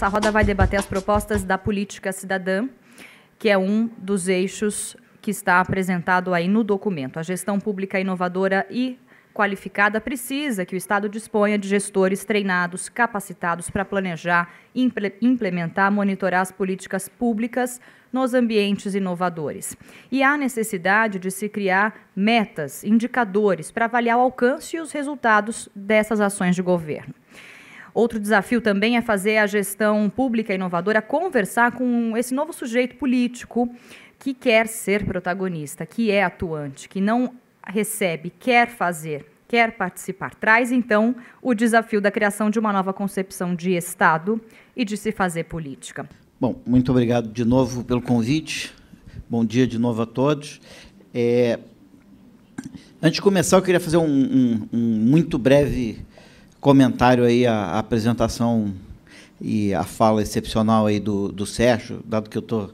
Essa roda vai debater as propostas da política cidadã, que é um dos eixos que está apresentado aí no documento. A gestão pública inovadora e qualificada precisa que o Estado disponha de gestores treinados, capacitados para planejar, implementar, monitorar as políticas públicas nos ambientes inovadores. E há necessidade de se criar metas, indicadores para avaliar o alcance e os resultados dessas ações de governo. Outro desafio também é fazer a gestão pública inovadora conversar com esse novo sujeito político que quer ser protagonista, que é atuante, que não recebe, quer fazer, quer participar. Traz, então, o desafio da criação de uma nova concepção de Estado e de se fazer política. Bom, muito obrigado de novo pelo convite. Bom dia de novo a todos. Antes de começar, eu queria fazer um muito breve comentário aí à apresentação e à fala excepcional aí do Sérgio, dado que eu estou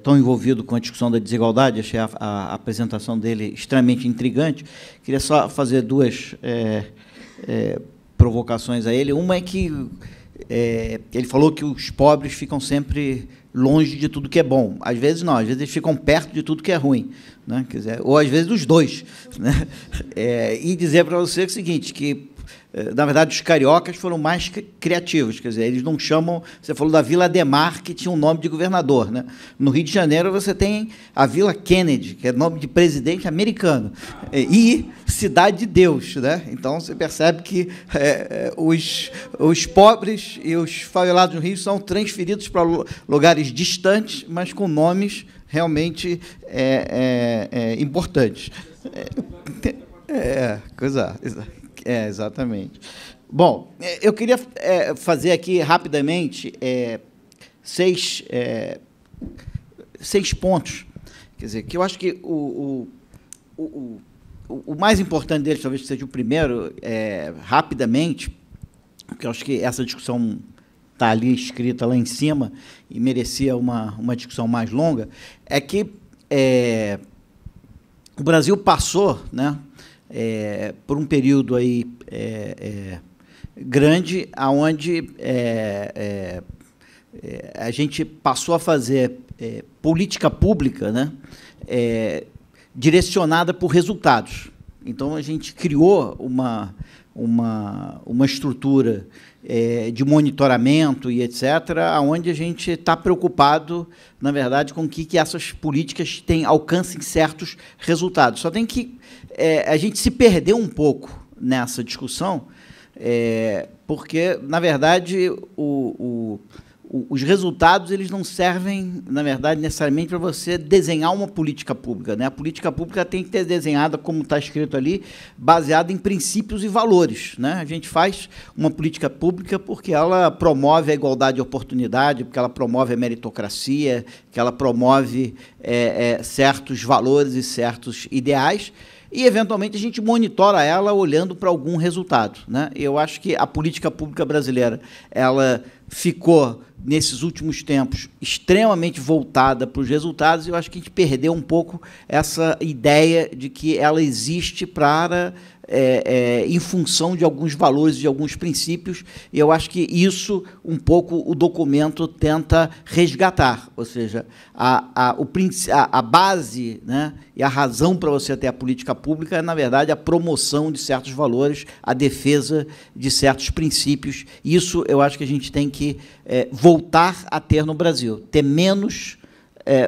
tão envolvido com a discussão da desigualdade, achei a apresentação dele extremamente intrigante. Queria só fazer duas provocações a ele. Uma é que ele falou que os pobres ficam sempre longe de tudo que é bom. Às vezes não, às vezes eles ficam perto de tudo que é ruim, né? Quer dizer, ou às vezes dos dois, né? E dizer para você o seguinte, que na verdade, os cariocas foram mais criativos, quer dizer, eles não chamam... Você falou da Vila Ademar, que tinha um nome de governador, né? No Rio de Janeiro, você tem a Vila Kennedy, que é nome de presidente americano, e Cidade de Deus, né? Então, você percebe que os pobres e os favelados no Rio são transferidos para lugares distantes, mas com nomes realmente importantes. Exatamente. Bom, eu queria fazer aqui rapidamente seis pontos. Quer dizer, que eu acho que o mais importante deles, talvez seja o primeiro, rapidamente, porque eu acho que essa discussão está ali escrita lá em cima e merecia uma discussão mais longa, é que o Brasil passou, né, por um período aí grande, onde a gente passou a fazer política pública, né, direcionada por resultados. Então, a gente criou uma estrutura de monitoramento e etc., onde a gente está preocupado, na verdade, com que essas políticas alcancem certos resultados. Só tem que a gente se perdeu um pouco nessa discussão, porque, na verdade, os resultados eles não servem, na verdade, necessariamente para você desenhar uma política pública, né? A política pública tem que ser desenhada, como está escrito ali, baseada em princípios e valores, né? A gente faz uma política pública porque ela promove a igualdade de oportunidade, porque ela promove a meritocracia, que ela promove certos valores e certos ideais, e, eventualmente, a gente monitora ela olhando para algum resultado, né? Eu acho que a política pública brasileira ela ficou, nesses últimos tempos, extremamente voltada para os resultados, e eu acho que a gente perdeu um pouco essa ideia de que ela existe para... em função de alguns valores, de alguns princípios, e eu acho que isso, um pouco, o documento tenta resgatar, ou seja, a base, né, e a razão para você ter a política pública é, na verdade, a promoção de certos valores, a defesa de certos princípios. Isso eu acho que a gente tem que voltar a ter no Brasil, ter menos...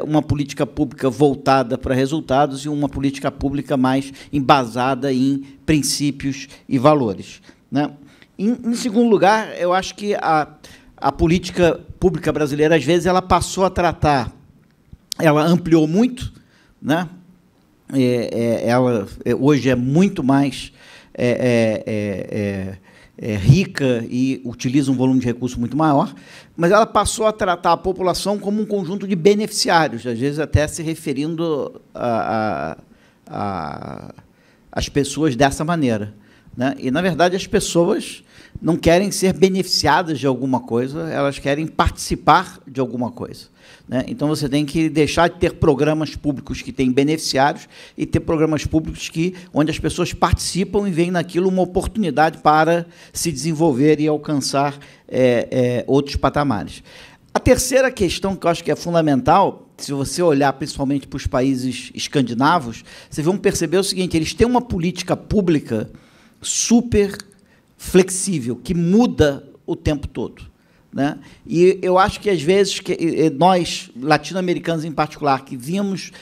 uma política pública voltada para resultados e uma política pública mais embasada em princípios e valores, né? Em segundo lugar, eu acho que a política pública brasileira, às vezes, ela passou a tratar, ela ampliou muito, né? Ela hoje é muito mais rica e utiliza um volume de recursos muito maior, mas ela passou a tratar a população como um conjunto de beneficiários, às vezes até se referindo às pessoas dessa maneira. né? E, na verdade, as pessoas não querem ser beneficiadas de alguma coisa, elas querem participar de alguma coisa, né? Então, você tem que deixar de ter programas públicos que têm beneficiários e ter programas públicos onde as pessoas participam e veem naquilo uma oportunidade para se desenvolver e alcançar outros patamares. A terceira questão, que eu acho que é fundamental, se você olhar principalmente para os países escandinavos, vocês vão perceber o seguinte: eles têm uma política pública super flexível, que muda o tempo todo, né? E eu acho que, às vezes, nós, latino-americanos em particular, que vimos,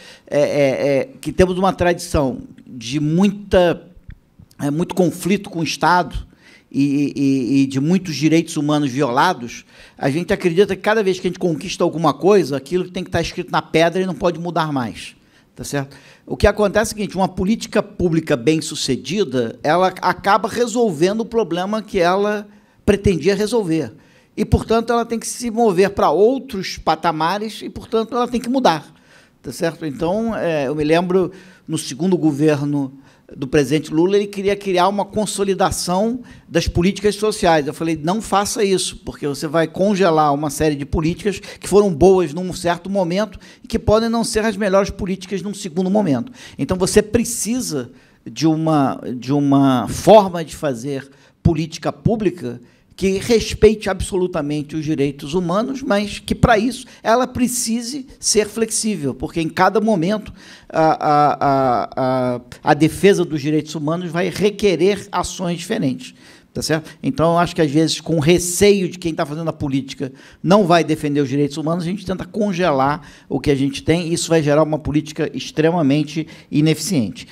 que temos uma tradição de muito conflito com o Estado, e de muitos direitos humanos violados, a gente acredita que cada vez que a gente conquista alguma coisa, aquilo tem que estar escrito na pedra e não pode mudar mais. Tá certo? O que acontece é o seguinte: uma política pública bem-sucedida, ela acaba resolvendo o problema que ela pretendia resolver. E, portanto, ela tem que se mover para outros patamares e, portanto, ela tem que mudar. Tá certo? Então, eu me lembro, no segundo governo do presidente Lula, ele queria criar uma consolidação das políticas sociais. Eu falei: não faça isso, porque você vai congelar uma série de políticas que foram boas num certo momento e que podem não ser as melhores políticas num segundo momento. Então, você precisa de uma forma de fazer política pública que respeite absolutamente os direitos humanos, mas que, para isso, ela precise ser flexível, porque, em cada momento, a defesa dos direitos humanos vai requerer ações diferentes. Tá certo? Então, eu acho que, às vezes, com receio de quem está fazendo a política não vai defender os direitos humanos, a gente tenta congelar o que a gente tem, e isso vai gerar uma política extremamente ineficiente.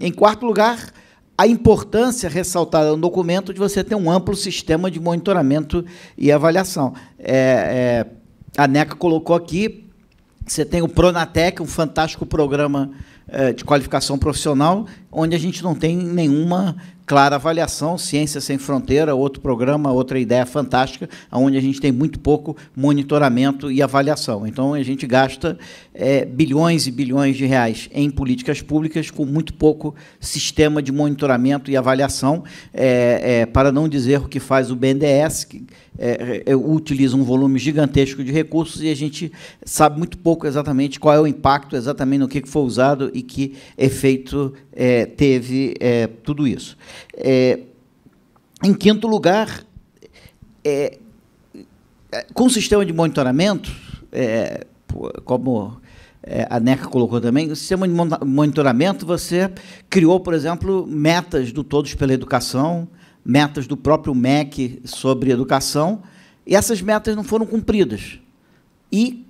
Em quarto lugar, a importância ressaltada no documento de você ter um amplo sistema de monitoramento e avaliação. A NECA colocou aqui, você tem o Pronatec, um fantástico programa de qualificação profissional, onde a gente não tem nenhuma clara avaliação. Ciência Sem Fronteira, outro programa, outra ideia fantástica, onde a gente tem muito pouco monitoramento e avaliação. Então, a gente gasta bilhões e bilhões de reais em políticas públicas com muito pouco sistema de monitoramento e avaliação, para não dizer o que faz o BNDES, que utiliza um volume gigantesco de recursos, e a gente sabe muito pouco exatamente qual é o impacto, exatamente no que foi usado e que efeito teve tudo isso. Em quinto lugar, com o sistema de monitoramento, como a NECA colocou também, o sistema de monitoramento, você criou, por exemplo, metas do Todos pela Educação, metas do próprio MEC sobre educação, e essas metas não foram cumpridas. E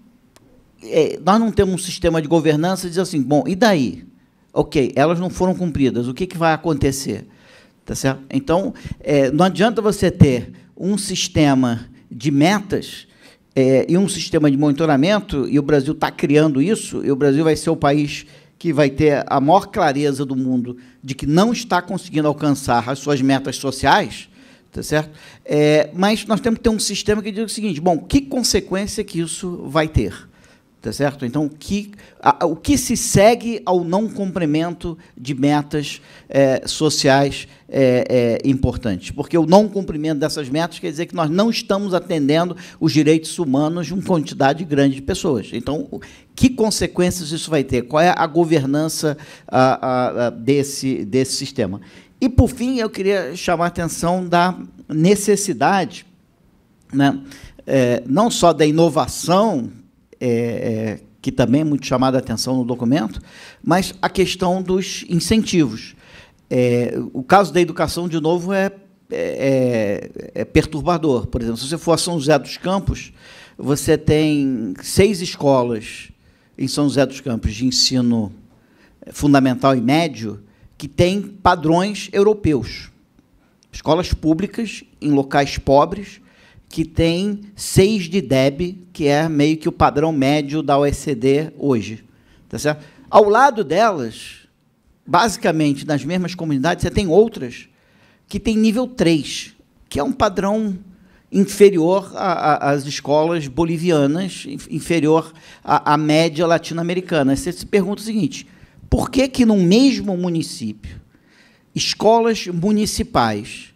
nós não temos um sistema de governança de dizer assim: bom, e daí? Ok, elas não foram cumpridas, o que vai acontecer? Tá certo? Então, não adianta você ter um sistema de metas e um sistema de monitoramento, e o Brasil está criando isso, e o Brasil vai ser o país que vai ter a maior clareza do mundo de que não está conseguindo alcançar as suas metas sociais, tá certo? Mas nós temos que ter um sistema que diga o seguinte: bom, que consequência que isso vai ter? Tá certo? Então, o que se segue ao não cumprimento de metas sociais importantes? Porque o não cumprimento dessas metas quer dizer que nós não estamos atendendo os direitos humanos de uma quantidade grande de pessoas. Então, que consequências isso vai ter? Qual é a governança desse sistema? E, por fim, eu queria chamar a atenção da necessidade, né, não só da inovação, que também é muito chamada a atenção no documento, mas a questão dos incentivos. O caso da educação, de novo, é perturbador. Por exemplo, se você for a São José dos Campos, você tem 6 escolas em São José dos Campos de ensino fundamental e médio que têm padrões europeus. Escolas públicas em locais pobres, que tem 6 de DEB, que é meio que o padrão médio da OECD hoje. Tá certo? Ao lado delas, basicamente, nas mesmas comunidades, você tem outras que têm nível 3, que é um padrão inferior às escolas bolivianas, inferior à média latino-americana. Você se pergunta o seguinte: por que, no mesmo município, escolas municipais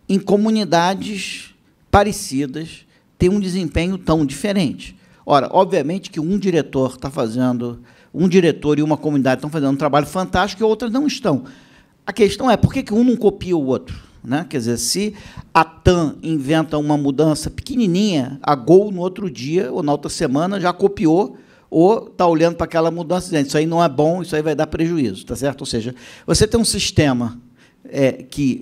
em comunidades parecidas têm um desempenho tão diferente. Ora, obviamente que um diretor está fazendo, um diretor e uma comunidade estão fazendo um trabalho fantástico e outras não estão. A questão é por que um não copia o outro? Né? Quer dizer, se a TAM inventa uma mudança pequenininha, a Gol, no outro dia ou na outra semana, já copiou ou está olhando para aquela mudança e dizendo, isso aí não é bom, isso aí vai dar prejuízo, tá certo? Ou seja, você tem um sistema que,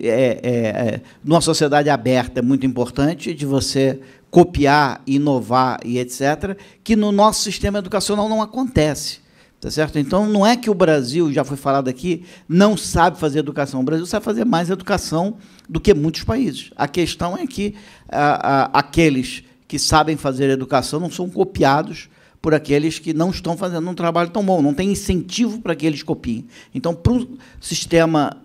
numa sociedade aberta, é muito importante, de você copiar, inovar e etc., que no nosso sistema educacional não acontece. Tá certo? Então, não é que o Brasil, já foi falado aqui, não sabe fazer educação. O Brasil sabe fazer mais educação do que muitos países. A questão é que aqueles que sabem fazer educação não são copiados por aqueles que não estão fazendo um trabalho tão bom, não tem incentivo para que eles copiem. Então, para o sistema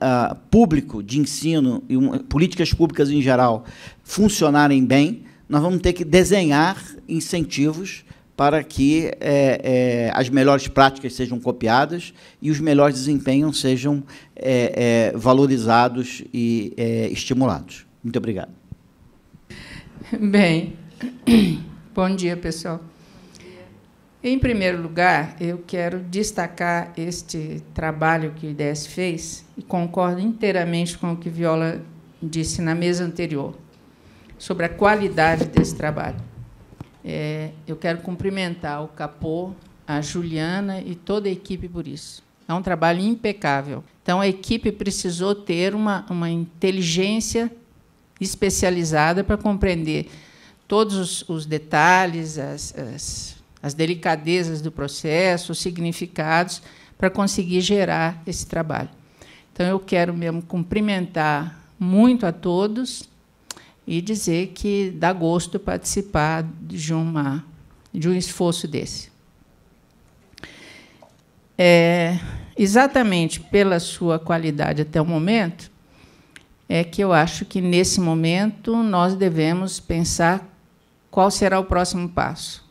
público de ensino e políticas públicas em geral funcionarem bem, nós vamos ter que desenhar incentivos para que as melhores práticas sejam copiadas e os melhores desempenhos sejam valorizados e estimulados. Muito obrigado. Bem, bom dia, pessoal. Em primeiro lugar, eu quero destacar este trabalho que o IDS fez, e concordo inteiramente com o que Viola disse na mesa anterior, sobre a qualidade desse trabalho. Eu quero cumprimentar o Capô, a Juliana e toda a equipe por isso. É um trabalho impecável. Então, a equipe precisou ter uma inteligência especializada para compreender todos os detalhes, as delicadezas do processo, os significados, para conseguir gerar esse trabalho. Então, eu quero mesmo cumprimentar muito a todos e dizer que dá gosto participar de um esforço desse. Exatamente pela sua qualidade até o momento, é que eu acho que, nesse momento, nós devemos pensar qual será o próximo passo.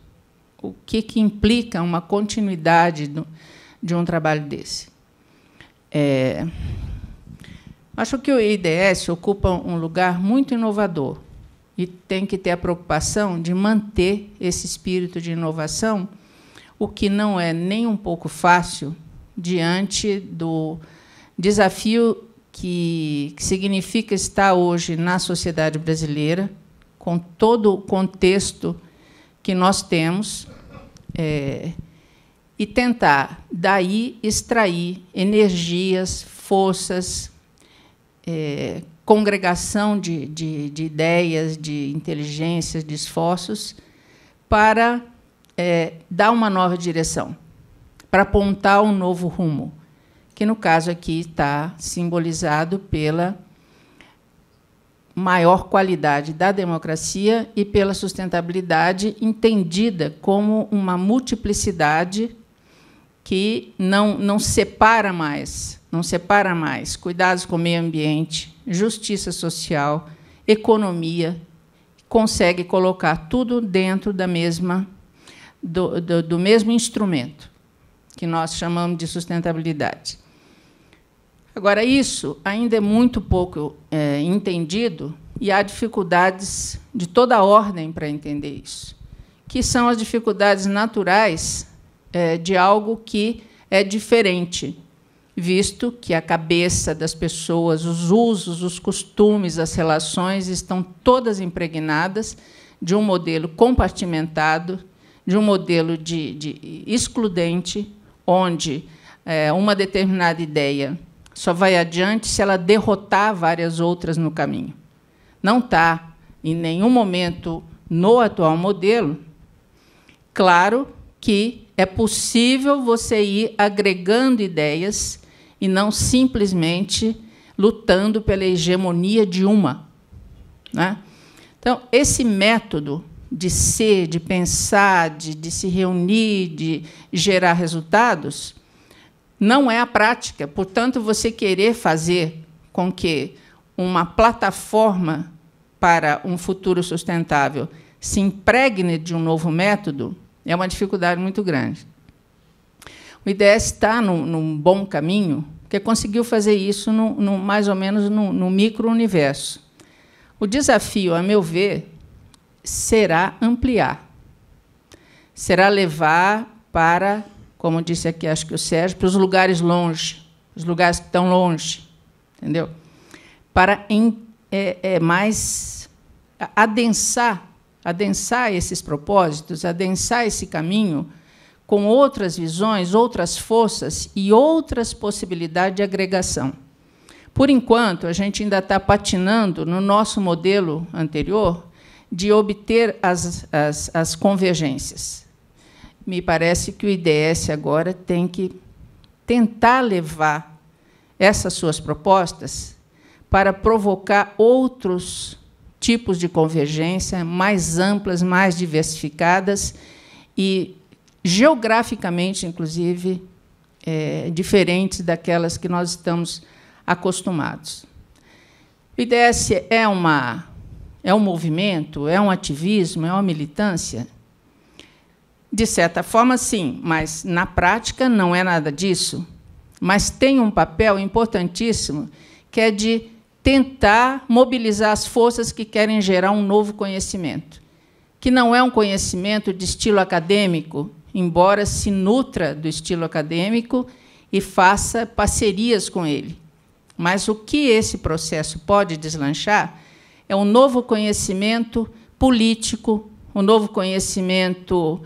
O que implica uma continuidade de um trabalho desse. Acho que o IDS ocupa um lugar muito inovador e tem que ter a preocupação de manter esse espírito de inovação, o que não é nem um pouco fácil diante do desafio que significa estar hoje na sociedade brasileira, com todo o contexto que nós temos, e tentar, daí, extrair energias, forças, congregação de ideias, de inteligências, de esforços, para dar uma nova direção, para apontar um novo rumo, que, no caso aqui, está simbolizado pela maior qualidade da democracia e pela sustentabilidade entendida como uma multiplicidade que não separa mais, cuidados com o meio ambiente, justiça social, economia, consegue colocar tudo dentro do mesmo instrumento, que nós chamamos de sustentabilidade. Agora, isso ainda é muito pouco entendido, e há dificuldades de toda a ordem para entender isso, que são as dificuldades naturais de algo que é diferente, visto que a cabeça das pessoas, os usos, os costumes, as relações estão todas impregnadas de um modelo compartimentado, de um modelo de excludente, onde uma determinada ideia só vai adiante se ela derrotar várias outras no caminho. Não está, em nenhum momento, no atual modelo, claro que é possível você ir agregando ideias e não simplesmente lutando pela hegemonia de uma. Né? Então, esse método de ser, de pensar, de se reunir, de gerar resultados, não é a prática. Portanto, você querer fazer com que uma plataforma para um futuro sustentável se impregne de um novo método é uma dificuldade muito grande. O IDS está num bom caminho porque conseguiu fazer isso mais ou menos no micro-universo. O desafio, a meu ver, será ampliar. Será levar para, como disse aqui, acho que o Sérgio, para os lugares longe, os lugares que estão longe, entendeu? Para mais adensar esses propósitos, adensar esse caminho com outras visões, outras forças e outras possibilidades de agregação. Por enquanto, a gente ainda está patinando no nosso modelo anterior de obter as convergências. Me parece que o IDS agora tem que tentar levar essas suas propostas para provocar outros tipos de convergência mais amplas, mais diversificadas e, geograficamente, inclusive, diferentes daquelas que nós estamos acostumados. O IDS é um movimento, é um ativismo, é uma militância? De certa forma, sim, mas, na prática, não é nada disso. Mas tem um papel importantíssimo, que é de tentar mobilizar as forças que querem gerar um novo conhecimento, que não é um conhecimento de estilo acadêmico, embora se nutra do estilo acadêmico e faça parcerias com ele. Mas o que esse processo pode deslanchar é um novo conhecimento político, um novo conhecimento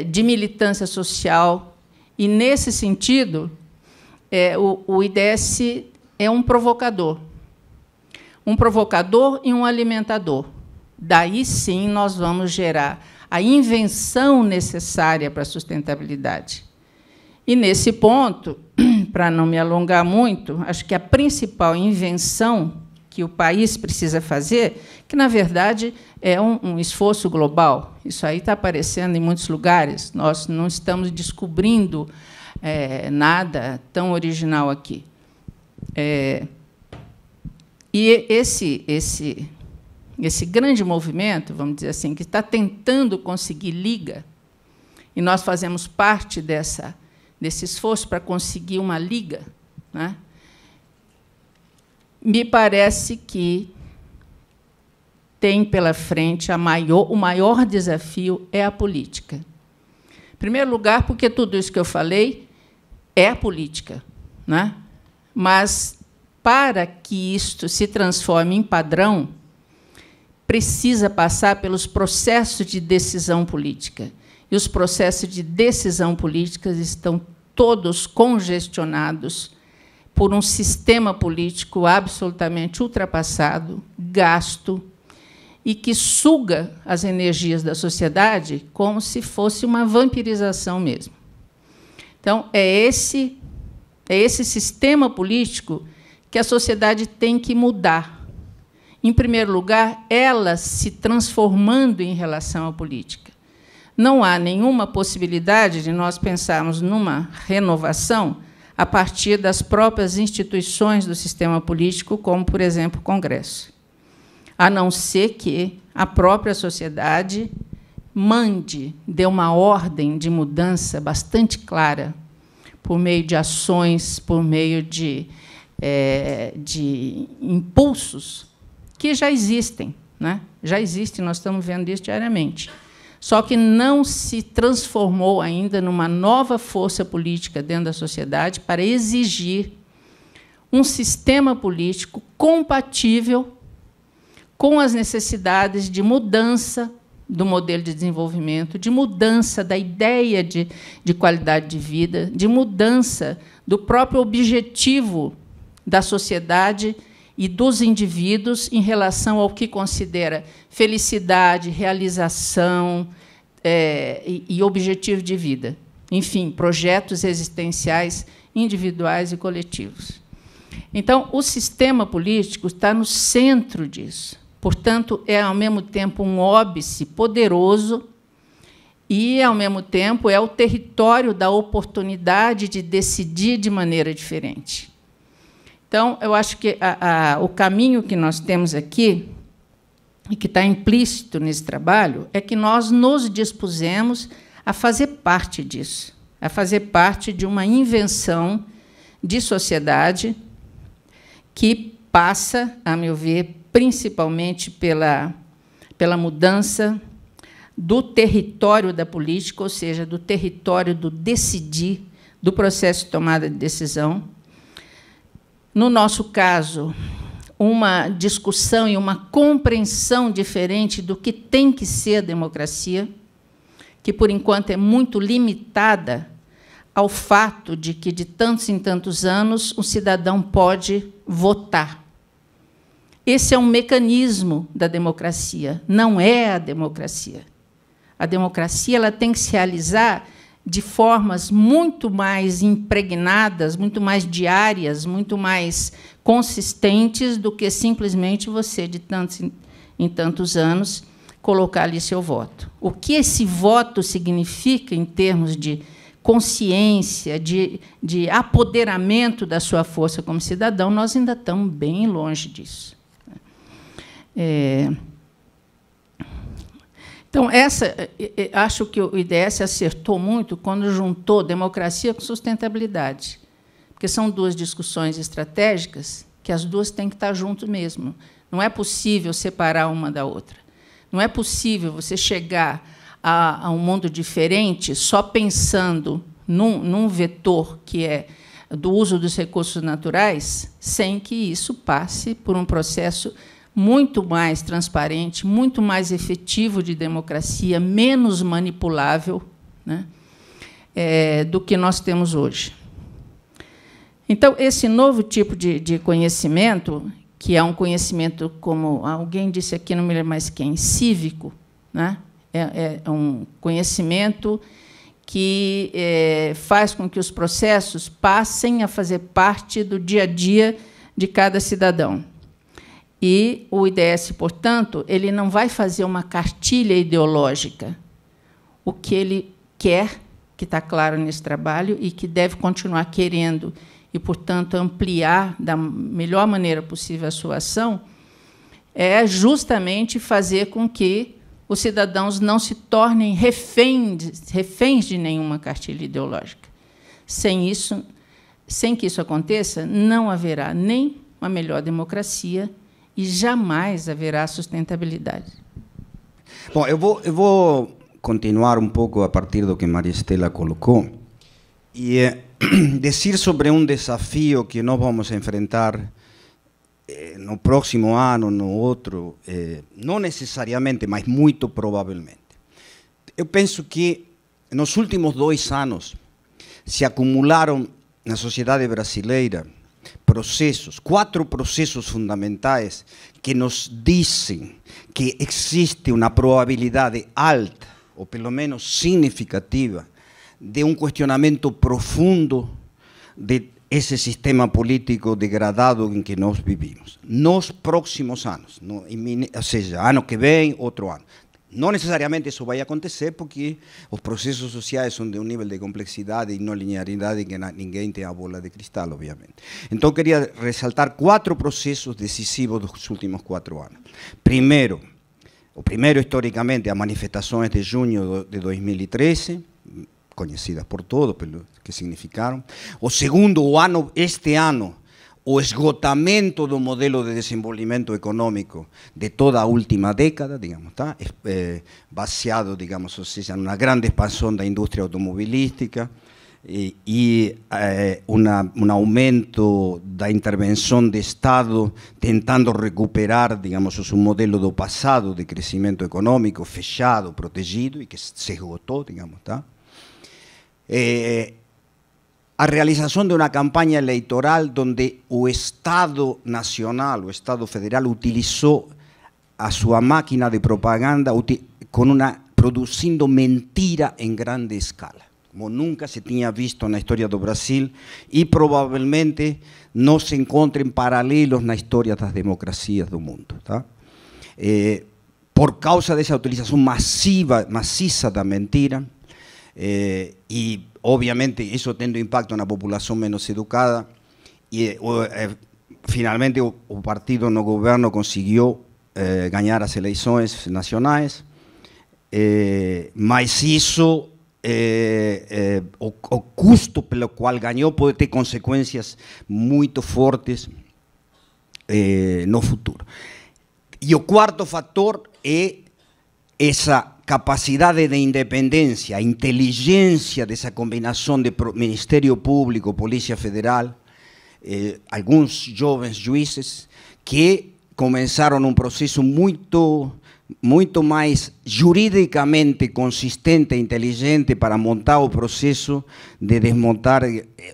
de militância social. E, nesse sentido, o IDS é um provocador e um alimentador. Daí, sim, nós vamos gerar a invenção necessária para a sustentabilidade. E, nesse ponto, para não me alongar muito, acho que a principal invenção que o país precisa fazer, que, na verdade, é um esforço global. Isso aí está aparecendo em muitos lugares. Nós não estamos descobrindo nada tão original aqui. E esse grande movimento, vamos dizer assim, que está tentando conseguir liga, e nós fazemos parte desse esforço para conseguir uma liga, né? Me parece que tem pela frente o maior desafio é a política. Em primeiro lugar, porque tudo isso que eu falei é a política, né? Mas, para que isto se transforme em padrão, precisa passar pelos processos de decisão política. E os processos de decisão política estão todos congestionados por um sistema político absolutamente ultrapassado, gasto, e que suga as energias da sociedade como se fosse uma vampirização mesmo. Então, é esse sistema político que a sociedade tem que mudar. Em primeiro lugar, ela se transformando em relação à política. Não há nenhuma possibilidade de nós pensarmos numa renovação a partir das próprias instituições do sistema político, como, por exemplo, o Congresso, a não ser que a própria sociedade dê uma ordem de mudança bastante clara, por meio de ações, por meio de impulsos que já existem, né? Já existem, nós estamos vendo isso diariamente. Só que não se transformou ainda numa nova força política dentro da sociedade para exigir um sistema político compatível com as necessidades de mudança do modelo de desenvolvimento, de mudança da ideia de qualidade de vida, de mudança do próprio objetivo da sociedade e dos indivíduos em relação ao que considera felicidade, realização e objetivo de vida. Enfim, projetos existenciais individuais e coletivos. Então, o sistema político está no centro disso. Portanto, é, ao mesmo tempo, um óbice poderoso e, ao mesmo tempo, é o território da oportunidade de decidir de maneira diferente. Então, eu acho que o caminho que nós temos aqui, e que está implícito nesse trabalho, é que nós nos dispusemos a fazer parte disso, a fazer parte de uma invenção de sociedade que passa, a meu ver, principalmente pela mudança do território da política, ou seja, do território do decidir, do processo de tomada de decisão. No nosso caso, uma discussão e uma compreensão diferente do que tem que ser a democracia, que, por enquanto, é muito limitada ao fato de que, de tantos em tantos anos, o cidadão pode votar. Esse é um mecanismo da democracia, não é a democracia. A democracia ela tem que se realizar de formas muito mais impregnadas, muito mais diárias, muito mais consistentes do que simplesmente você, de tantos em tantos anos, colocar ali seu voto. O que esse voto significa em termos de consciência, de apoderamento da sua força como cidadão, nós ainda estamos bem longe disso. Então, acho que o IDS acertou muito quando juntou democracia com sustentabilidade, porque são duas discussões estratégicas que as duas têm que estar juntas mesmo. Não é possível separar uma da outra. Não é possível você chegar a um mundo diferente só pensando num vetor que é do uso dos recursos naturais, sem que isso passe por um processo muito mais transparente, muito mais efetivo de democracia, menos manipulável, né, do que nós temos hoje. Então, esse novo tipo de conhecimento, que é um conhecimento, como alguém disse aqui, não me lembro mais quem, cívico, né, é um conhecimento que faz com que os processos passem a fazer parte do dia a dia de cada cidadão. E o IDS, portanto, ele não vai fazer uma cartilha ideológica. O que ele quer, que está claro nesse trabalho, e que deve continuar querendo, e, portanto, ampliar da melhor maneira possível a sua ação, é justamente fazer com que os cidadãos não se tornem reféns de nenhuma cartilha ideológica. Sem que isso aconteça, não haverá nem uma melhor democracia e jamais haverá sustentabilidade. Bom, eu vou continuar um pouco a partir do que Maria Estela colocou e dizer sobre um desafio que nós vamos enfrentar no próximo ano, no outro, não necessariamente, mas muito provavelmente. Eu penso que nos últimos 2 anos se acumularam na sociedade brasileira processos, 4 processos fundamentais que nos dizem que existe uma probabilidade alta, ou pelo menos significativa, de um questionamento profundo de esse sistema político degradado em que nós vivimos. Nos próximos anos, ou seja, ano que vem, outro ano. Não necessariamente isso vai acontecer, porque os processos sociais são de um nível de complexidade e não linearidade que ninguém tem a bola de cristal, obviamente. Então, queria ressaltar 4 processos decisivos dos últimos 4 anos. Primeiro, o primeiro, historicamente, as manifestações de junho de 2013, conhecidas por todos, pelo que significaram. O segundo, este ano, o esgotamento do modelo de desenvolvimento econômico de toda a última década, digamos, tá? Baseado, digamos, ou seja, numa grande expansão da indústria automobilística e um aumento da intervenção do Estado tentando recuperar, digamos, o modelo do passado de crescimento econômico fechado, protegido e que se esgotou, digamos, tá? A realização de uma campanha eleitoral onde o Estado nacional, o Estado federal, utilizou a sua máquina de propaganda produzindo mentira em grande escala, como nunca se tinha visto na história do Brasil e provavelmente não se encontrem paralelos na história das democracias do mundo, tá? Por causa dessa utilização maciça da mentira, e obviamente isso tendo impacto na população menos educada, e finalmente o partido no governo conseguiu ganhar as eleições nacionais, mas isso o custo pelo qual ganhou pode ter consequências muito fortes no futuro. E o quarto fator é essa capacidade de independência, a inteligência dessa combinação de Ministério Público, Polícia Federal, alguns jovens juízes que começaram um processo muito mais juridicamente consistente e inteligente para montar o processo de desmontar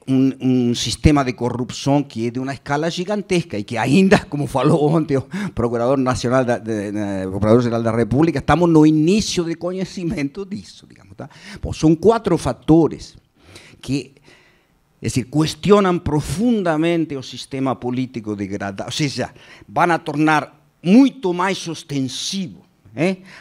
um sistema de corrupção que é de uma escala gigantesca e que ainda, como falou ontem o Procurador-Geral da República, estamos no início de conhecimento disso, digamos, tá? Bom, são 4 fatores que, es decir, cuestionan profundamente o sistema político degradado, ou seja, vão a tornar muito mais ostensivo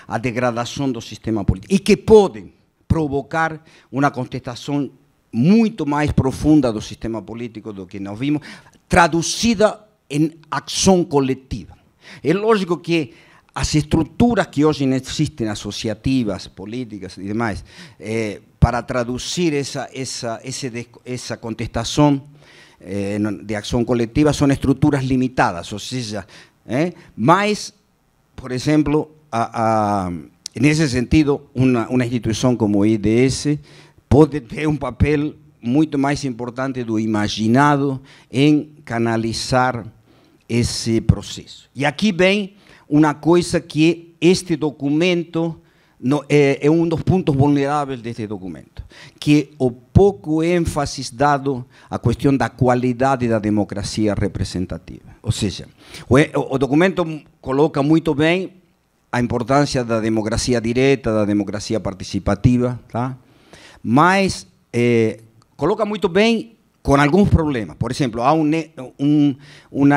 a degradação do sistema político e que podem provocar uma contestação muito mais profunda do sistema político do que nós vimos, traduzida em ação coletiva. É lógico que as estruturas que hoje existem, associativas, políticas e demais, para traduzir essa contestação de ação coletiva são estruturas limitadas, ou seja, mas, por exemplo, nesse sentido, uma instituição como o IDS pode ter um papel muito mais importante do imaginado em canalizar esse processo. E aqui vem uma coisa que este documento é um dos pontos vulneráveis deste documento, que o pouco ênfase dado à questão da qualidade da democracia representativa. Ou seja, o documento coloca muito bem a importância da democracia direta, da democracia participativa, tá? Mas coloca muito bem com alguns problemas. Por exemplo, há um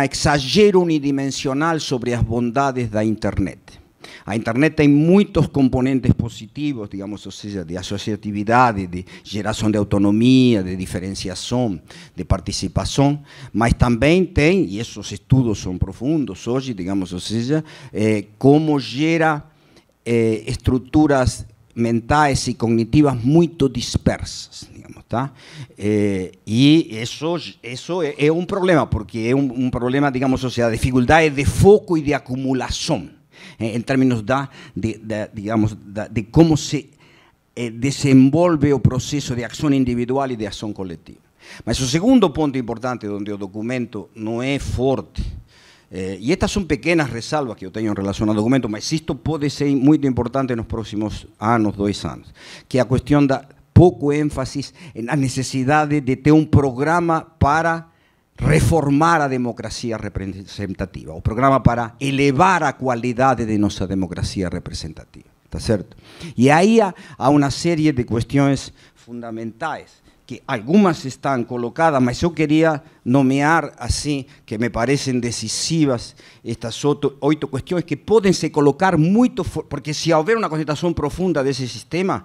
exagero unidimensional sobre as bondades da internet. A internet tem muitos componentes positivos, digamos, ou seja, de associatividade, de geração de autonomia, de diferenciação, de participação, mas também tem, e esses estudos são profundos hoje, digamos, ou seja, como gera estruturas mentais e cognitivas muito dispersas, digamos, tá? E isso é um problema, porque é um problema, digamos, ou seja, a dificuldade de foco e de acumulação, em termos de como se desenvolve o processo de ação individual e de ação coletiva. Mas o segundo ponto importante, onde o documento não é forte, e estas são pequenas ressalvas que eu tenho em relação ao documento, mas isto pode ser muito importante nos próximos anos, 2 anos, que é a questão da pouco ênfase na necessidade de ter um programa para reformar a democracia representativa, o programa para elevar a qualidade de nossa democracia representativa, tá certo? E aí há uma série de questões fundamentais, que algumas estão colocadas, mas eu queria nomear assim, que me parecem decisivas, estas 8 questões que podem se colocar muito, porque se houver uma concentração profunda desse sistema,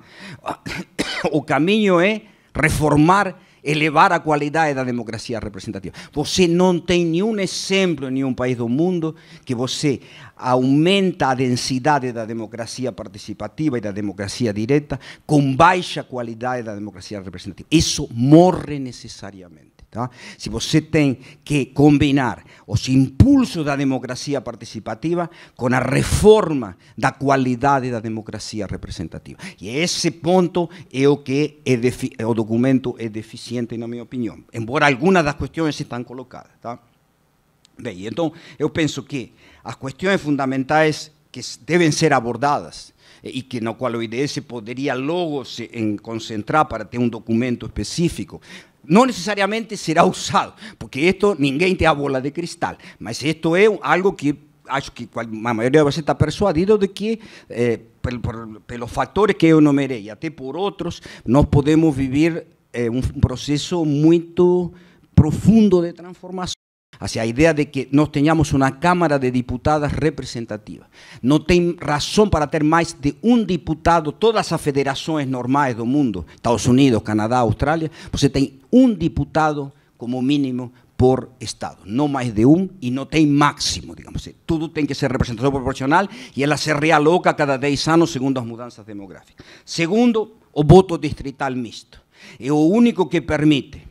o caminho é reformar, elevar a qualidade da democracia representativa. Você não tem nenhum exemplo em nenhum país do mundo que você aumenta a densidade da democracia participativa e da democracia direta com baixa qualidade da democracia representativa. Isso morre necessariamente. Tá? Se você tem que combinar os impulsos da democracia participativa com a reforma da qualidade da democracia representativa. E esse ponto é o que o documento é deficiente, na minha opinião, embora algumas das questões estão colocadas. Tá? Bem, então, eu penso que as questões fundamentais que devem ser abordadas e que no qual o IDS poderia logo se concentrar para ter um documento específico, não necessariamente será usado, porque isto ninguém tem a bola de cristal, mas isto é algo que acho que a maioria de vocês está persuadido de que, pelos fatores que eu enumerei, e até por outros, nós podemos viver um processo muito profundo de transformação. Hacia a ideia de que nós tenhamos uma Câmara de Diputados representativa. Não tem razão para ter mais de um diputado, todas as federações normais do mundo, Estados Unidos, Canadá, Austrália, você tem um diputado como mínimo por Estado, não mais de um, e não tem máximo, digamos. Tudo tem que ser representação proporcional e ela se realoca a cada 10 anos segundo as mudanças demográficas. Segundo, o voto distrital misto. É o único que permite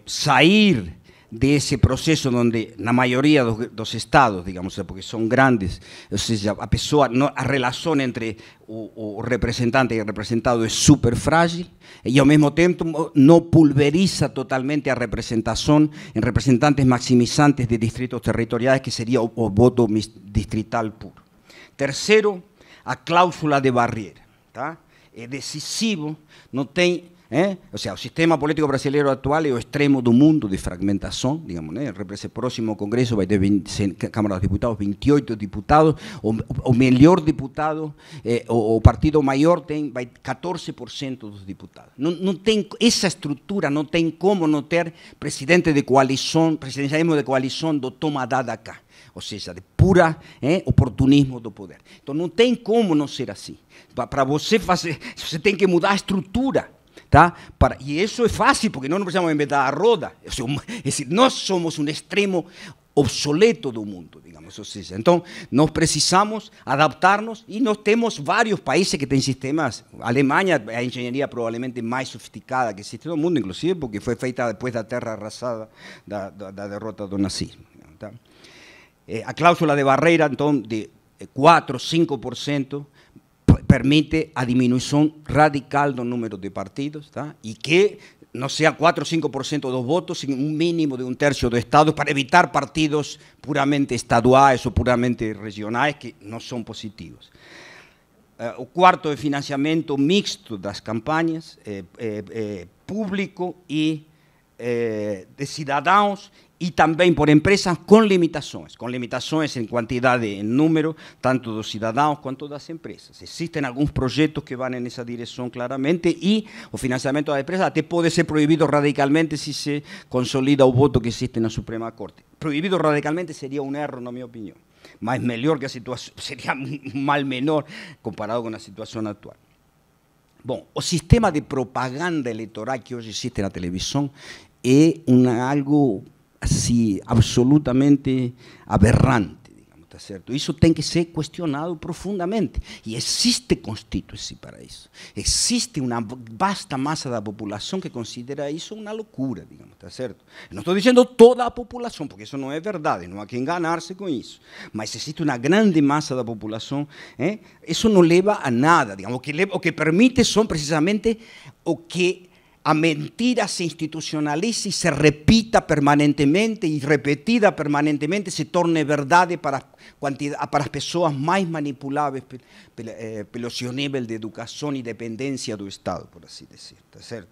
sair desse processo onde, na maioria dos estados, digamos, porque são grandes, ou seja, a relação entre o representante e o representado é super frágil e, ao mesmo tempo, não pulveriza totalmente a representação em representantes maximizantes de distritos territoriais, que seria o voto distrital puro. Terceiro, a cláusula de barreira. Tá? É decisivo, não tem... O sea, o sistema político brasileiro atual é o extremo do mundo de fragmentação, digamos, né? O próximo Congresso vai ter Câmara dos Deputados, 28 deputados, o melhor deputado, o partido maior vai 14% dos deputados. Não tem essa estrutura, não tem como não ter presidente de coalição, presidencialismo de coalição do toma dá da cá. Ou seja, de pura oportunismo do poder. Então não tem como não ser assim. Para você fazer, você tem que mudar a estrutura. Tá? E isso é fácil, porque nós não precisamos inventar a roda. É decir, nós somos um extremo obsoleto do mundo, digamos. Ou seja, então, nós precisamos adaptar-nos e nós temos vários países que têm sistemas. A Alemanha é a engenharia provavelmente mais sofisticada que existe no mundo, inclusive, porque foi feita depois da terra arrasada da derrota do nazismo. Tá? A cláusula de barreira, então, de 4 ou 5%, permite a diminuição radical do número de partidos, tá? E que não seja 4 ou 5% dos votos, em um mínimo de 1/3 do Estado, para evitar partidos puramente estaduais ou puramente regionais, que não são positivos. O quarto é financiamento mixto das campanhas, público e de cidadãos, e também por empresas com limitações em quantidade, em número, tanto dos cidadãos quanto das empresas. Existem alguns projetos que vão nessa direção claramente, e o financiamento das empresas até pode ser proibido radicalmente se se consolida o voto que existe na Suprema Corte. Proibido radicalmente seria um erro, na minha opinião, mas melhor que a situação, seria um mal menor comparado com a situação atual. Bom, o sistema de propaganda eleitoral que hoje existe na televisão é algo assim, absolutamente aberrante, digamos, tá certo? Isso tem que ser questionado profundamente. E existe constituição para isso. Existe uma vasta massa da população que considera isso uma loucura, digamos, tá certo? Não estou dizendo toda a população, porque isso não é verdade, não há que enganar-se com isso. Mas existe uma grande massa da população, isso não leva a nada, digamos. O que permite são precisamente o que a mentira se institucionaliza e se repita permanentemente e repetida permanentemente se torne verdade para as pessoas mais manipuláveis pelo seu nível de educação e dependência do Estado, por assim dizer, tá certo?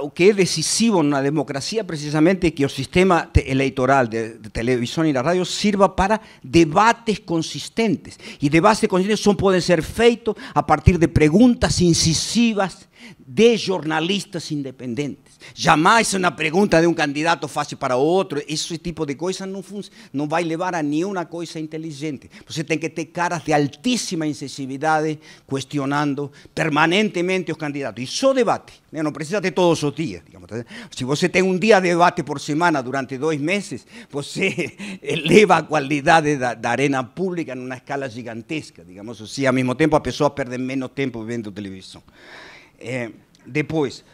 O que é decisivo na democracia precisamente é que o sistema eleitoral de televisão e da rádio sirva para debates consistentes. E debates consistentes podem ser feitos a partir de perguntas incisivas de jornalistas independentes. Jamais uma pergunta de um candidato fácil para outro, esse tipo de coisa não vai levar a nenhuma coisa inteligente. Você tem que ter caras de altíssima incisividade, questionando permanentemente os candidatos. E só debate, né? Não precisa ter todos os dias. Digamos. Se você tem um dia de debate por semana durante 2 meses, você eleva a qualidade da arena pública numa escala gigantesca. Digamos assim, ao mesmo tempo, as pessoas perdem menos tempo vendo televisão. Depois,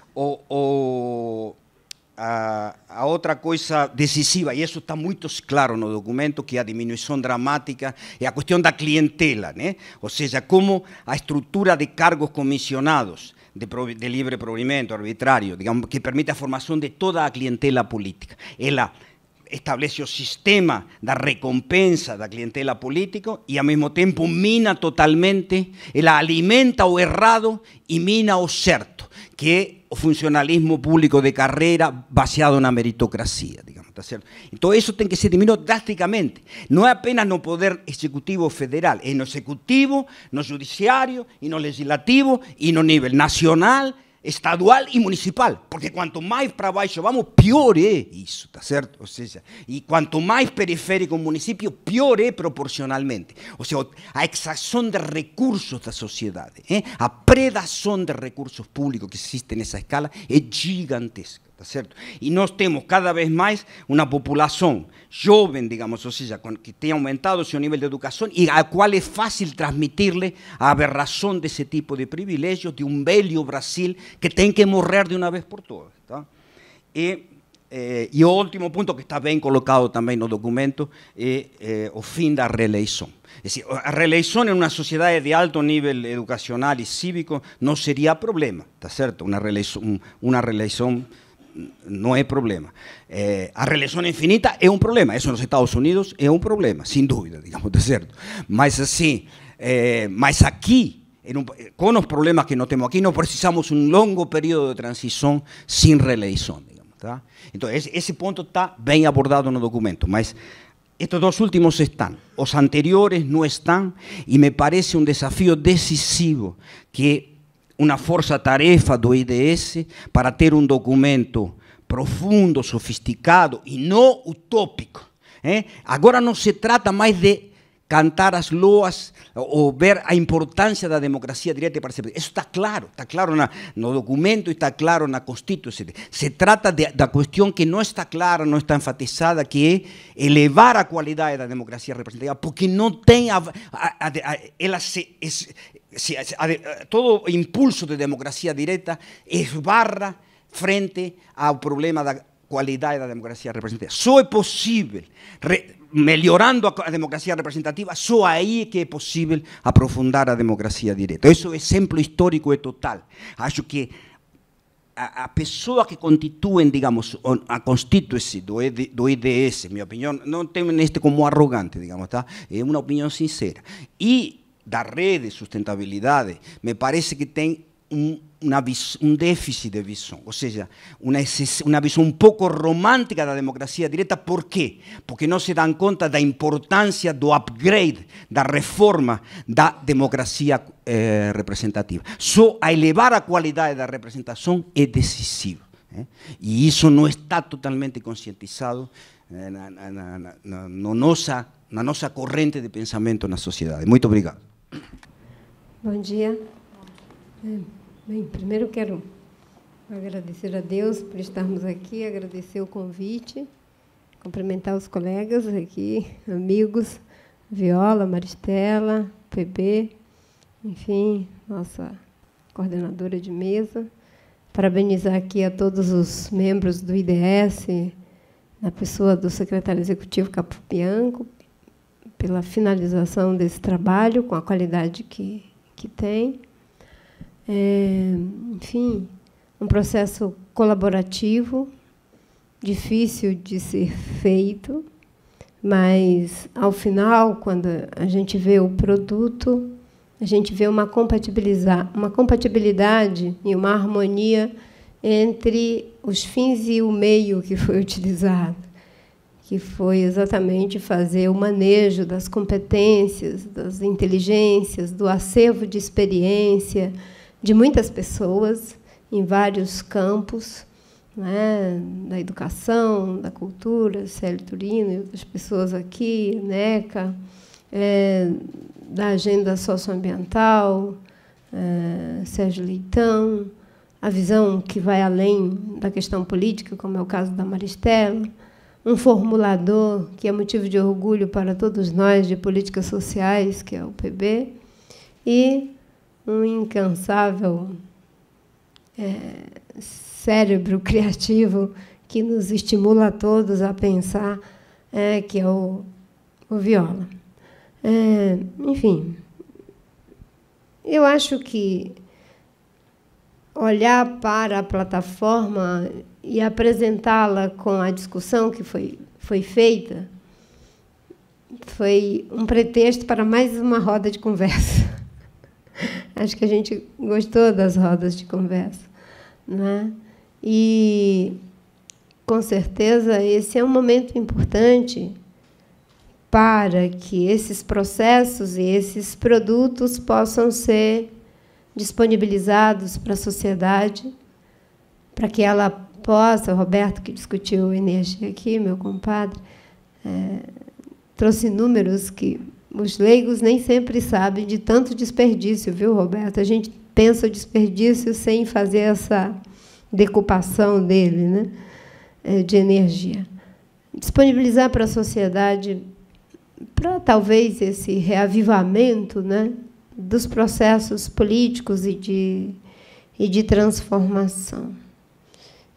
a outra coisa decisiva, e isso está muito claro no documento, que é a diminuição dramática, é a questão da clientela, né? Ou seja, como a estrutura de cargos comissionados, de livre provimento, arbitrário, digamos, que permite a formação de toda a clientela política. Ela establece o sistema da recompensa da clientela política e, ao mesmo tempo, mina totalmente, ela alimenta o errado e mina o certo, que é o funcionalismo público de carreira baseado na meritocracia, digamos, tá certo? Então, isso tem que ser diminuído drasticamente. Não é apenas no poder executivo federal, é no executivo, no judiciário, e no legislativo, e no nível nacional, estadual e municipal, porque quanto mais para baixo vamos, pior é isso, tá certo? Ou seja, e quanto mais periférico o município, pior é proporcionalmente. Ou seja, a exação de recursos da sociedade, a predação de recursos públicos que existe nessa escala é gigantesca. tá certo? E nós temos cada vez mais uma população jovem, digamos, ou seja, que tem aumentado o seu nível de educação e a qual é fácil transmitir-lhe a aberração desse tipo de privilégios de um velho Brasil que tem que morrer de uma vez por todas. Tá? E o último ponto, que está bem colocado também no documento, é o fim da reeleição. É decir, a reeleição em uma sociedade de alto nível educacional e cívico não seria problema, tá certo? Uma reeleição não é problema. A reeleição infinita é um problema. Isso nos Estados Unidos é um problema, sem dúvida, digamos, tá certo? Mas assim, mas aqui, com os problemas que nós temos aqui, nós precisamos um longo período de transição sem reeleição, digamos, tá? Então, esse ponto está bem abordado no documento, mas estes dois últimos estão, os anteriores não estão, e me parece um desafio decisivo que uma força-tarefa do IDS para ter um documento profundo, sofisticado e não utópico. Agora não se trata mais de cantar as loas ou ver a importância da democracia direta e participativa. Isso está claro no documento e está claro na Constituição. Se trata da questão que não está clara, não está enfatizada, que é elevar a qualidade da democracia representativa, porque não tem todo impulso de democracia direta esbarra frente ao problema da qualidade da democracia representativa. Só é possível, melhorando a democracia representativa, só aí que é possível aprofundar a democracia direta. Esse exemplo histórico é total. Acho que a pessoa que constituem, digamos, a constituição do IDS, minha opinião, não tenho neste como arrogante, digamos, tá? É uma opinião sincera. E da rede de sustentabilidade, me parece que tem um déficit de visão, ou seja, uma visão um pouco romântica da democracia direta. Por quê? Porque não se dão conta da importância do upgrade, da reforma da democracia representativa. Só a elevar a qualidade da representação é decisivo. E isso não está totalmente conscientizado na nossa corrente de pensamento na sociedade. Muito obrigado. Bom dia. Bem, primeiro quero agradecer a Deus por estarmos aqui, agradecer o convite, cumprimentar os colegas aqui, amigos, Viola, Maristela, PB, enfim, nossa coordenadora de mesa. Parabenizar aqui a todos os membros do IDS, na pessoa do secretário executivo Capobianco, pela finalização desse trabalho, com a qualidade que tem. Enfim, um processo colaborativo, difícil de ser feito, mas, ao final, quando a gente vê o produto, a gente vê uma compatibilidade e uma harmonia entre os fins e o meio que foi utilizado, que foi exatamente fazer o manejo das competências, das inteligências, do acervo de experiência de muitas pessoas em vários campos, né, da educação, da cultura, Célio Turino e outras pessoas aqui, NECA, da agenda socioambiental, Sérgio Leitão, a visão que vai além da questão política, como é o caso da Maristela, um formulador que é motivo de orgulho para todos nós de políticas sociais, que é o PB, e um incansável cérebro criativo que nos estimula a todos a pensar, que é o Viola. Enfim, eu acho que olhar para a plataforma e apresentá-la com a discussão que foi feita foi um pretexto para mais uma roda de conversa. Acho que a gente gostou das rodas de conversa, né? E, com certeza, esse é um momento importante para que esses processos e esses produtos possam ser disponibilizados para a sociedade, para que ela possa, o Roberto, que discutiu energia aqui, meu compadre, trouxe números que os leigos nem sempre sabem de tanto desperdício, viu, Roberto? A gente pensa o desperdício sem fazer decupação dele, né, de energia. Disponibilizar para a sociedade, para talvez esse reavivamento, né, dos processos políticos e de transformação.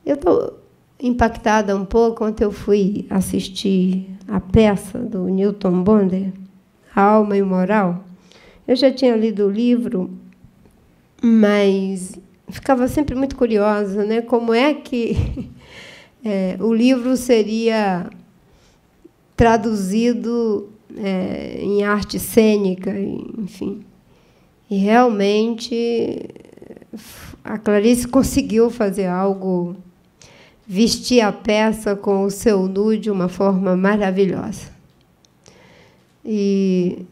Eu estou impactada um pouco quando eu fui assistir a peça do Newton Bonder, A Alma e o Moral. Eu já tinha lido o livro, mas ficava sempre muito curiosa, né? Como é que o livro seria traduzido em arte cênica, enfim. E realmente a Clarice conseguiu fazer algo, vestir a peça com o seu nu de uma forma maravilhosa. E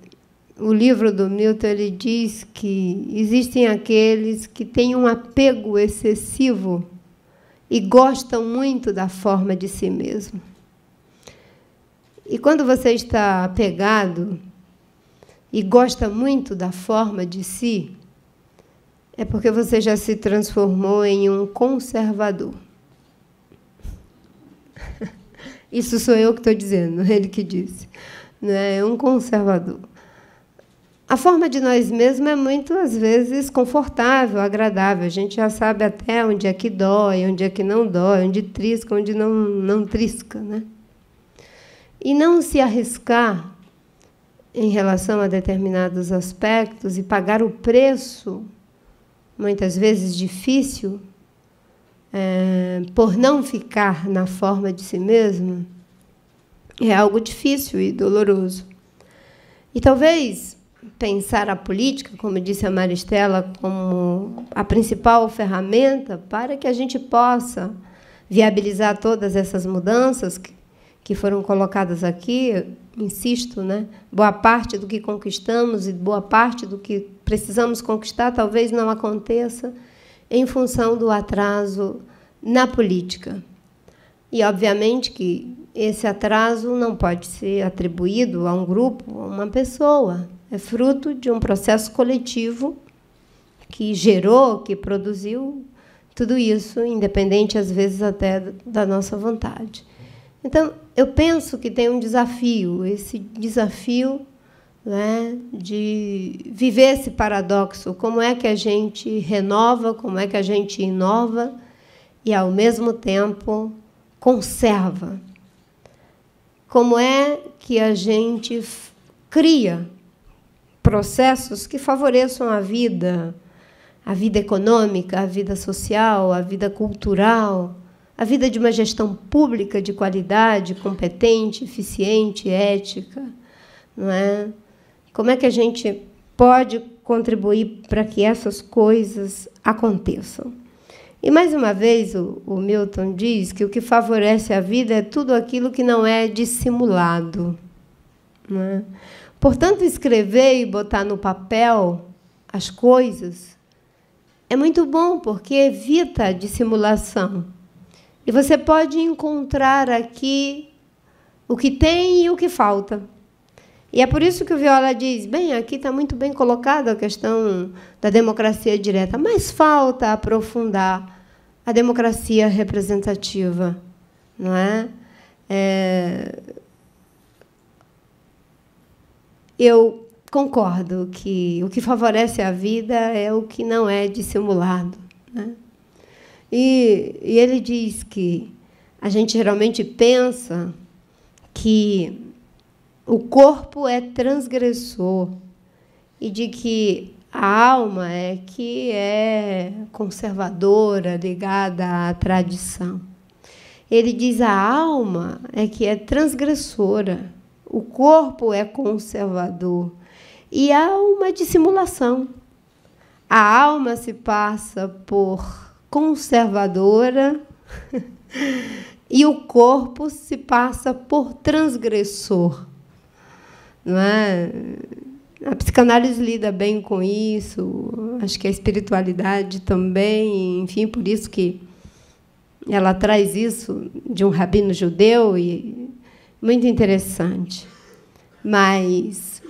o livro do Milton, ele diz que existem aqueles que têm um apego excessivo e gostam muito da forma de si mesmo. E quando você está apegado e gosta muito da forma de si, é porque você já se transformou em um conservador. Isso sou eu que estou dizendo, ele que disse. É um conservador. A forma de nós mesmos é muito, às vezes, confortável, agradável. A gente já sabe até onde é que dói, onde é que não dói, onde trisca, onde não trisca, né? E não se arriscar em relação a determinados aspectos e pagar o preço, muitas vezes difícil, por não ficar na forma de si mesmo, é algo difícil e doloroso. E talvez pensar a política, como disse a Maristela, como a principal ferramenta para que a gente possa viabilizar todas essas mudanças que foram colocadas aqui, insisto, né? Boa parte do que conquistamos e boa parte do que precisamos conquistar talvez não aconteça em função do atraso na política. E, obviamente, que esse atraso não pode ser atribuído a um grupo, a uma pessoa. É fruto de um processo coletivo que gerou, que produziu tudo isso, independente, às vezes, até da nossa vontade. Então, eu penso que tem um desafio, esse desafio, né, de viver esse paradoxo. Como é que a gente renova, como é que a gente inova e, ao mesmo tempo, conserva? Como é que a gente cria processos que favoreçam a vida econômica, a vida social, a vida cultural, a vida de uma gestão pública de qualidade, competente, eficiente, ética, não é? Como é que a gente pode contribuir para que essas coisas aconteçam? E, mais uma vez, o Milton diz que o que favorece a vida é tudo aquilo que não é dissimulado, não é? Portanto, escrever e botar no papel as coisas é muito bom, porque evita a dissimulação. E você pode encontrar aqui o que tem e o que falta. E é por isso que o Viola diz, bem, aqui está muito bem colocada a questão da democracia direta, mas falta aprofundar a democracia representativa, não é? Eu concordo que o que favorece a vida é o que não é dissimulado, né? E ele diz que a gente geralmente pensa que o corpo é transgressor e de que a alma é que é conservadora, ligada à tradição. Ele diz a alma é que é transgressora, o corpo é conservador e há uma dissimulação. A alma se passa por conservadora e o corpo se passa por transgressor, não é? A psicanálise lida bem com isso, acho que a espiritualidade também, enfim, por isso que ela traz isso de um rabino judeu, e muito interessante. Mas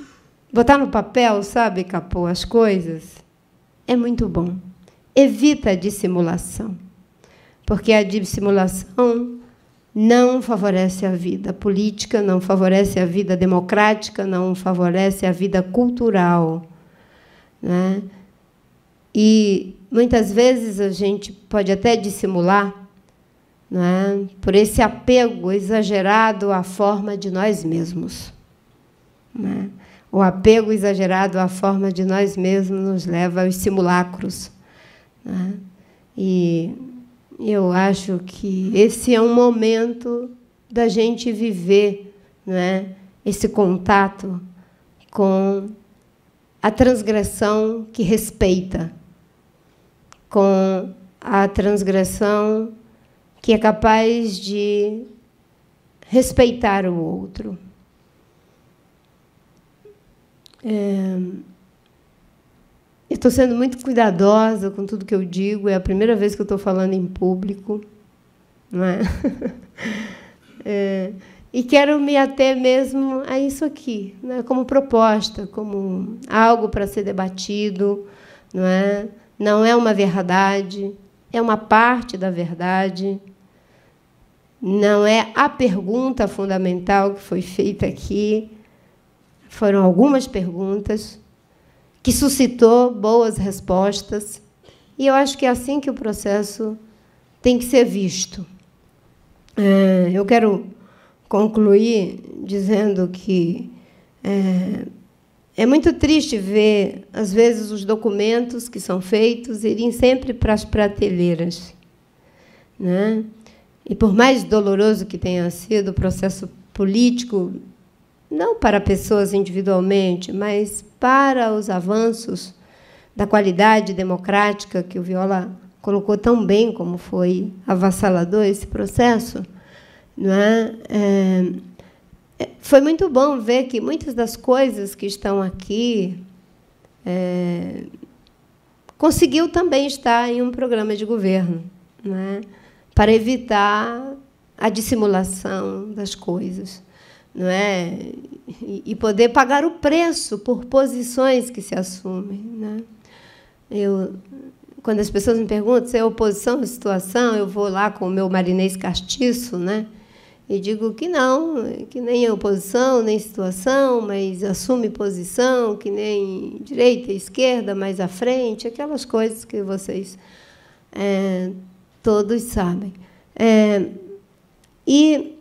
botar no papel, sabe, Capô, as coisas, é muito bom. Evita a dissimulação. porque a dissimulação não favorece a vida política, não favorece a vida democrática, não favorece a vida cultural, né? E, muitas vezes, a gente pode até dissimular, né, por esse apego exagerado à forma de nós mesmos, né? O apego exagerado à forma de nós mesmos nos leva aos simulacros, né? E eu acho que esse é um momento da gente viver, né, esse contato com a transgressão que respeita, com a transgressão que é capaz de respeitar o outro. Eu estou sendo muito cuidadosa com tudo que eu digo, é a primeira vez que eu estou falando em público, não é? E quero me ater mesmo a isso aqui, né, como proposta, como algo para ser debatido, não é? Não é uma verdade, é uma parte da verdade, não é a pergunta fundamental que foi feita aqui, foram algumas perguntas, que suscitou boas respostas, e eu acho que é assim que o processo tem que ser visto. Eu quero concluir dizendo que é muito triste ver, às vezes, os documentos que são feitos irem sempre para as prateleiras, né? E, por mais doloroso que tenha sido o processo político, não para pessoas individualmente, mas para os avanços da qualidade democrática, que o Viola colocou tão bem, como foi avassalador esse processo, não é? Foi muito bom ver que muitas das coisas que estão aqui conseguiu também estar em um programa de governo, não é? Para evitar a dissimulação das coisas, não é? E poder pagar o preço por posições que se assumem, né? Quando as pessoas me perguntam se é oposição à situação, eu vou lá com o meu marinês castiço, né? E digo que não, que nem é oposição, nem situação, mas assume posição, que nem direita e esquerda, mais à frente, aquelas coisas que vocês todos sabem. E,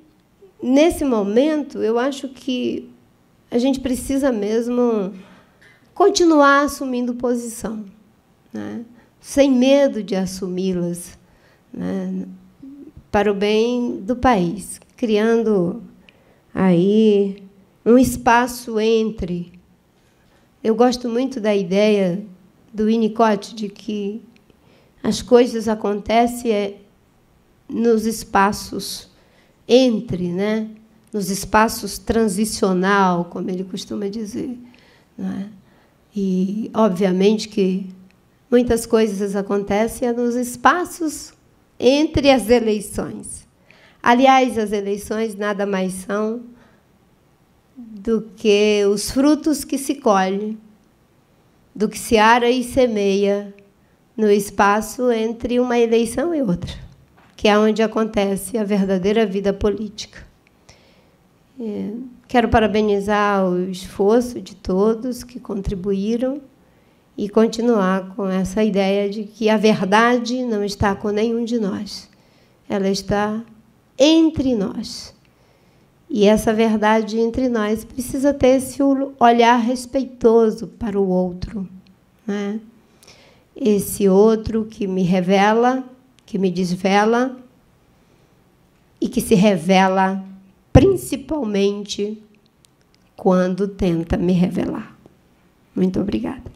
nesse momento, eu acho que a gente precisa mesmo continuar assumindo posição, né? Sem medo de assumi-las, né? Para o bem do país, criando aí um espaço entre. Eu gosto muito da ideia do Winnicott de que as coisas acontecem nos espaços entre, né? Nos espaços transicional, como ele costuma dizer, né? E, obviamente, que muitas coisas acontecem nos espaços entre as eleições. Aliás, as eleições nada mais são do que os frutos que se colhe, do que se ara e semeia no espaço entre uma eleição e outra, que é onde acontece a verdadeira vida política. Quero parabenizar o esforço de todos que contribuíram e continuar com essa ideia de que a verdade não está com nenhum de nós, ela está entre nós. E essa verdade entre nós precisa ter esse olhar respeitoso para o outro, né? Esse outro que me revela, que me desvela e que se revela principalmente quando tenta me revelar. Muito obrigada.